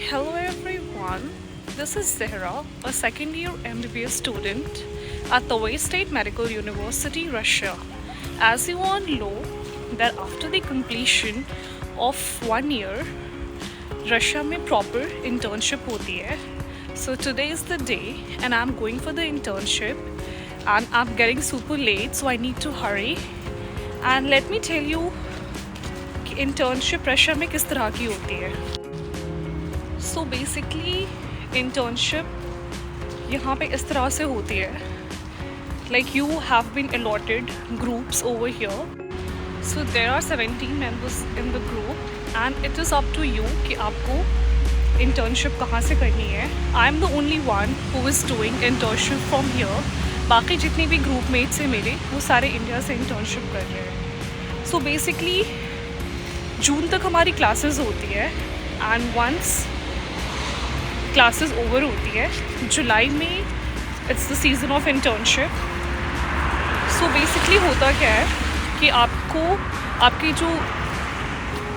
Hello everyone, this is Zehra, a second year MBBS student at Tawai State Medical University, Russia. As you all know, that after the completion of 1 year, Russia में proper internship होती है. So today is the day and I'm going for the internship and I'm getting super late so I need to hurry. And let me tell you कि internship Russia में किस तरह की होती है. सो बेसिकली इंटर्नशिप यहाँ पे इस तरह से होती है like you have been allotted groups over here so there are 17 members in the group and it is up to you कि आपको इंटर्नशिप कहाँ से करनी है. I am the only one who is doing internship from here. बाकी जितने भी group mats हैं मेरे वो सारे इंडिया से इंटर्नशिप कर रहे हैं. सो बेसिकली जून तक हमारी क्लासेस होती है एंड वंस क्लासेस ओवर होती है जुलाई में it's the season off internship. So basically होता क्या है कि आपको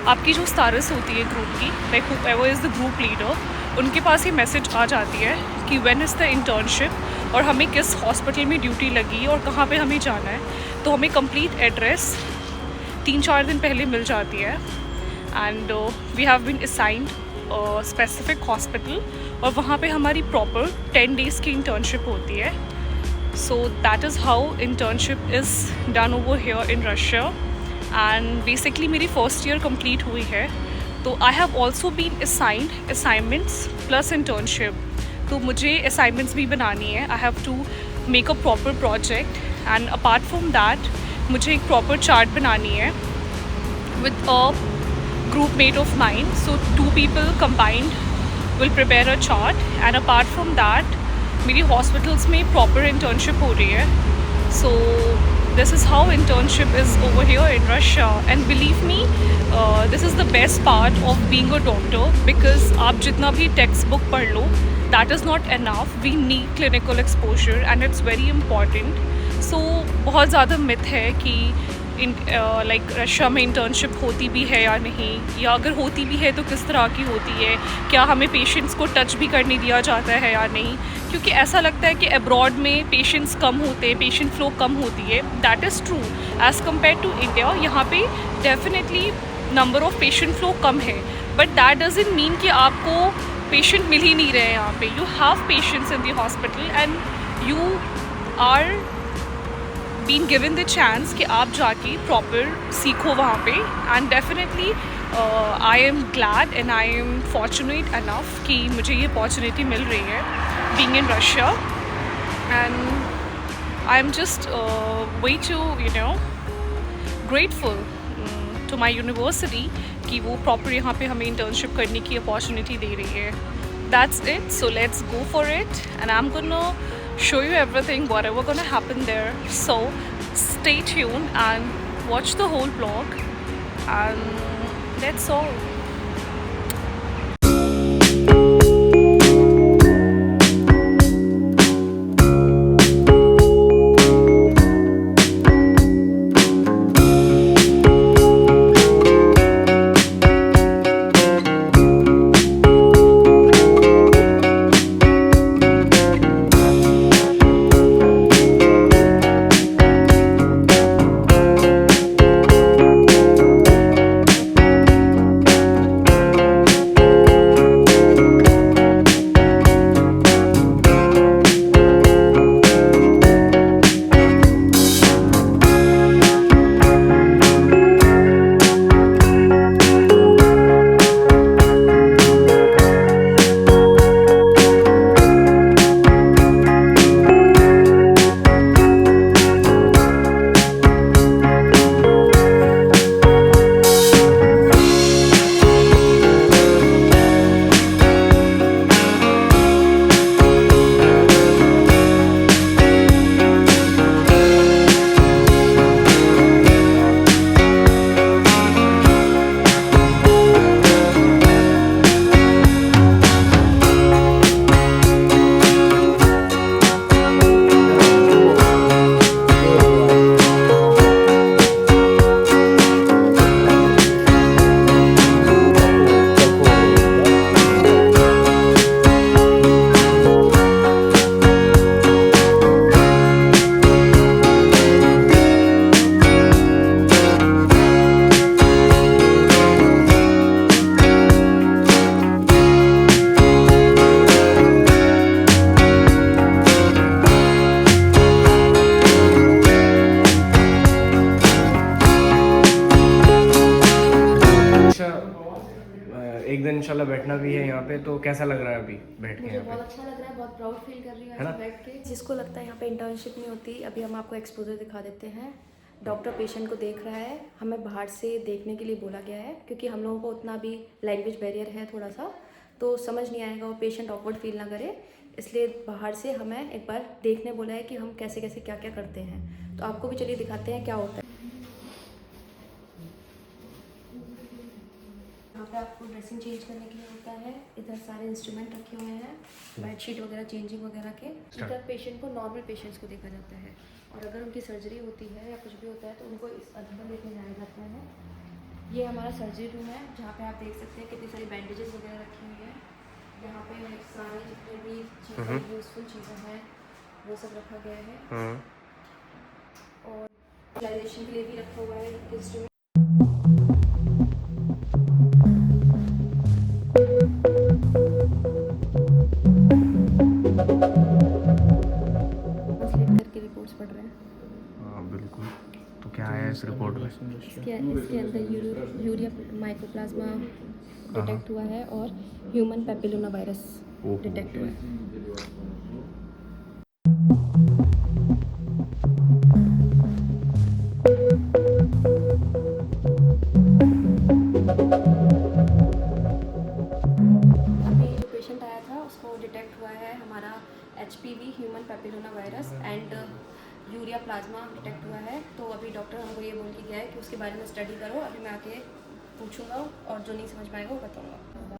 आपकी जो स्टारस होती है ग्रुप की like whoever is the group leader उनके पास ये मैसेज आ जाती है कि व्हेन इज़ द इंटर्नशिप और हमें किस हॉस्पिटल में ड्यूटी लगी और कहाँ पे हमें जाना है. तो हमें कंप्लीट एड्रेस 3-4 दिन पहले मिल जाती है and we have been assigned specific hospital और वहाँ पे हमारी प्रॉपर 10 डेज़ की इंटर्नशिप होती है. So that is how internship is done over here in Russia and basically मेरी फर्स्ट ईयर कंप्लीट हुई है. तो I have also been assigned assignments plus internship. तो मुझे असाइनमेंट्स भी बनानी है. I have to make a proper project and apart from that मुझे एक प्रॉपर चार्ट बनानी है with a group mate of mine. So 2 people combined will prepare a chart and apart from that मेरी hospitals में proper internship हो रही है. So this is how internship is over here in Russia and believe me this is the best part of being a doctor because आप जितना भी textbook पढ़ लो that is not enough. We need clinical exposure and it's very important. So बहुत ज़्यादा myth है कि like Russia में internship होती भी है या नहीं, या अगर होती भी है तो किस तरह की होती है, क्या हमें पेशेंट्स को टच भी करने दिया जाता है या नहीं. क्योंकि ऐसा लगता है कि अब्रॉड में पेशेंट्स कम होते हैं, पेशेंट फ्लो कम होती है. That is true as compare to India. यहाँ पे definitely number of patient flow कम है बट दैट डजंट मीन कि आपको पेशेंट मिल ही नहीं रहे. यहाँ पे you have patients in the hospital and you are been given the chance कि आप जाके प्रॉपर सीखो वहाँ पे. And definitely I am glad and I am fortunate enough कि मुझे ये अपॉर्चुनिटी मिल रही है being in Russia and I am just way too grateful to my university कि वो प्रॉपर यहाँ पे हमें इंटर्नशिप करने की अपॉर्चुनिटी दे रही है. That's it. So let's go for it and I'm gonna show you everything whatever gonna happen there. So stay tuned and watch the whole vlog and that's all. एक दिन इंशाल्लाह बैठना भी है यहाँ पे, तो कैसा लग रहा है अभी बैठ के मुझे यहाँ बहुत पे? अच्छा लग रहा है, बहुत प्राउड फील कर रही हूँ है ना? यहाँ बैठ के। जिसको लगता है यहाँ पे इंटर्नशिप नहीं होती, अभी हम आपको एक्सपोजर दिखा देते हैं। डॉक्टर पेशेंट को देख रहा है, हमें बाहर से देखने के लिए बोला गया है क्योंकि हम लोगों को उतना भी लैंग्वेज बैरियर है थोड़ा सा, तो समझ नहीं आएगा और पेशेंट ऑकवर्ड फील ना करे, इसलिए बाहर से हमें एक बार देखने बोला है कि हम कैसे कैसे क्या क्या करते हैं। तो आपको भी चलिए दिखाते हैं क्या होता है। यहाँ पे आपको ड्रेसिंग चेंज करने के लिए होता है, इधर सारे इंस्ट्रूमेंट रखे हुए हैं, बेडशीट वगैरह चेंजिंग वगैरह के। इधर पेशेंट को, नॉर्मल पेशेंट्स को देखा जाता है, और अगर उनकी सर्जरी होती है या कुछ भी होता है तो उनको इस अंदर लेके जाया जाता है। ये हमारा सर्जरी रूम है जहाँ पे आप देख सकते हैं कितनी सारी बैंडेजेस वगैरह रखी हुई है। यहाँ पे सारे जितने भी चीज़ें यूजफुल चीज़ें हैं वो सब रखा गया है, और स्टेलाइजेशन के लिए भी रखा हुआ है इंस्ट्रूमेंट। ट्रांसलेट करके रिपोर्ट्स पढ़ रहे हैं। हाँ बिल्कुल। तो क्या है इस रिपोर्ट में? इसके अंदर यूरिया माइकोप्लाज्मा डिटेक्ट हुआ है और ह्यूमन पेपिलोमा वायरस डिटेक्ट हुआ है। अभी जो पेशेंट आया था उसको डिटेक्ट हुआ है हमारा HPV human papilloma virus and urea plasma detect हुआ है। तो अभी डॉक्टर हमको ये बोल के गया है कि उसके बारे में स्टडी करो, अभी मैं आके पूछूंगा और जो नहीं समझ पाएगा वो बताऊंगा।